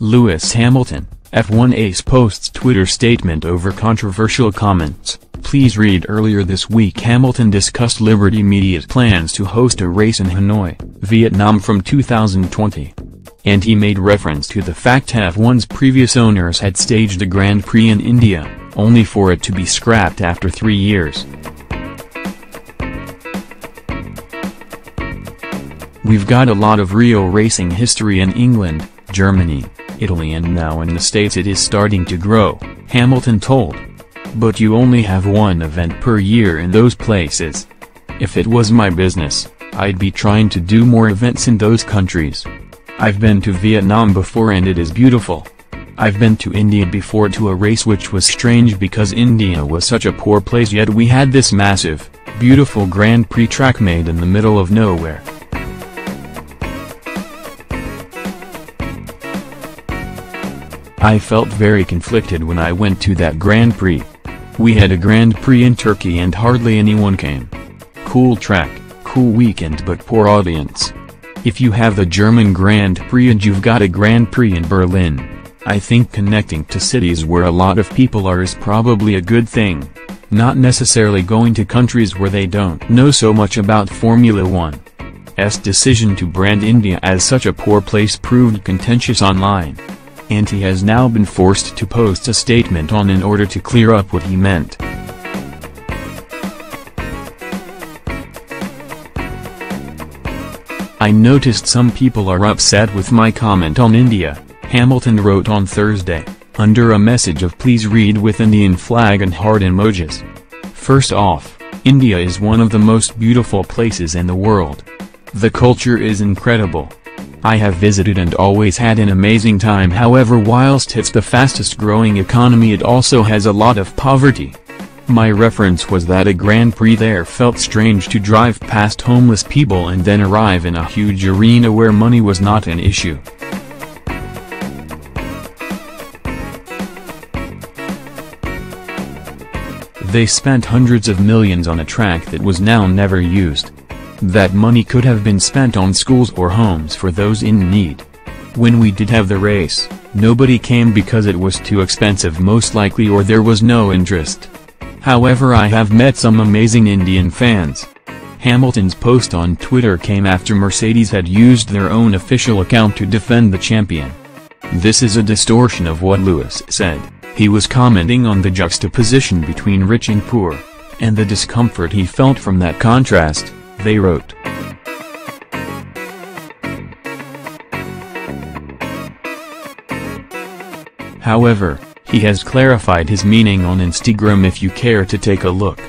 Lewis Hamilton, F1 ace posts Twitter statement over controversial comments. Please read. Earlier this week Hamilton discussed Liberty Media's plans to host a race in Hanoi, Vietnam from 2020. And he made reference to the fact F1's previous owners had staged a Grand Prix in India, only for it to be scrapped after 3 years. "We've got a lot of real racing history in England, Germany, Italy and now in the States it is starting to grow," Hamilton told. "But you only have one event per year in those places. If it was my business, I'd be trying to do more events in those countries. I've been to Vietnam before and it is beautiful. I've been to India before to a race which was strange because India was such a poor place yet we had this massive, beautiful Grand Prix track made in the middle of nowhere. I felt very conflicted when I went to that Grand Prix. We had a Grand Prix in Turkey and hardly anyone came. Cool track, cool weekend but poor audience. If you have the German Grand Prix and you've got a Grand Prix in Berlin, I think connecting to cities where a lot of people are is probably a good thing. Not necessarily going to countries where they don't know so much about Formula 1's decision to brand India as such a poor place proved contentious online. And he has now been forced to post a statement on in order to clear up what he meant. I noticed some people are upset with my comment on India, Hamilton wrote on Thursday, under a message of "Please read" with Indian flag and heart emojis. First off, India is one of the most beautiful places in the world. The culture is incredible. I have visited and always had an amazing time. However, whilst it's the fastest growing economy it also has a lot of poverty. My reference was that a Grand Prix there felt strange to drive past homeless people and then arrive in a huge arena where money was not an issue. They spent hundreds of millions on a track that was now never used. That money could have been spent on schools or homes for those in need. When we did have the race, nobody came because it was too expensive most likely or there was no interest. However, I have met some amazing Indian fans. Hamilton's post on Twitter came after Mercedes had used their own official account to defend the champion. This is a distortion of what Lewis said. He was commenting on the juxtaposition between rich and poor, and the discomfort he felt from that contrast, they wrote. However, he has clarified his meaning on Instagram if you care to take a look.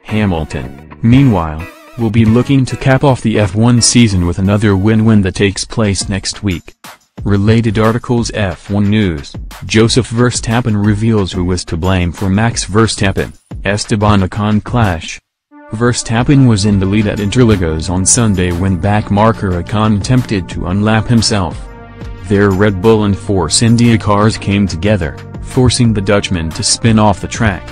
Hamilton, meanwhile, will be looking to cap off the F1 season with another win that takes place next week. Related articles. F1 News, Joseph Verstappen reveals who was to blame for Max Verstappen-Esteban Ocon clash. Verstappen was in the lead at Interlagos on Sunday when backmarker Ocon attempted to unlap himself. Their Red Bull and Force India cars came together, forcing the Dutchman to spin off the track.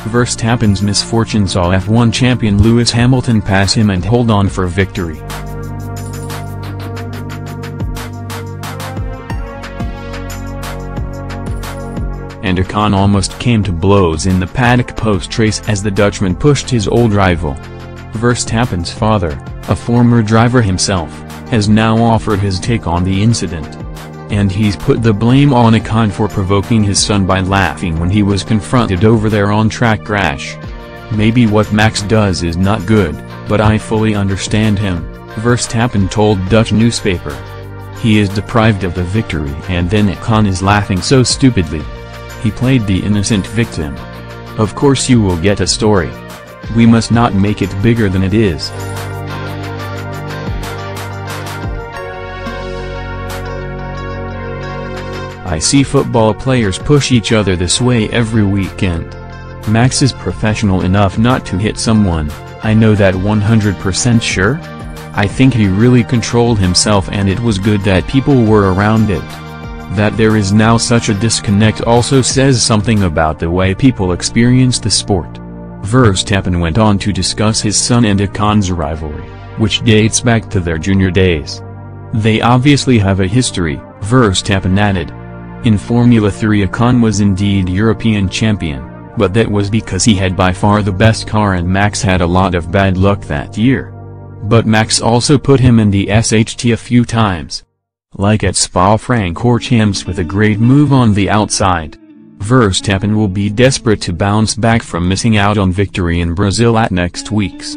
Verstappen's misfortune saw F1 champion Lewis Hamilton pass him and hold on for victory. And Ocon almost came to blows in the paddock post-race as the Dutchman pushed his old rival. Verstappen's father, a former driver himself, has now offered his take on the incident. And he's put the blame on Ocon for provoking his son by laughing when he was confronted over their on-track crash. "Maybe what Max does is not good, but I fully understand him," Verstappen told Dutch newspaper. "He is deprived of the victory and then Ocon is laughing so stupidly. He played the innocent victim. Of course you will get a story. We must not make it bigger than it is." I see football players push each other this way every weekend. Max is professional enough not to hit someone, I know that 100% sure. I think he really controlled himself and it was good that people were around it. That there is now such a disconnect also says something about the way people experience the sport. Verstappen went on to discuss his son and Ocon's rivalry, which dates back to their junior days. "They obviously have a history," Verstappen added. In Formula 3 Ocon was indeed European champion, but that was because he had by far the best car and Max had a lot of bad luck that year. But Max also put him in the SHT a few times. Like at Spa-Francorchamps with a great move on the outside. Verstappen will be desperate to bounce back from missing out on victory in Brazil at next week's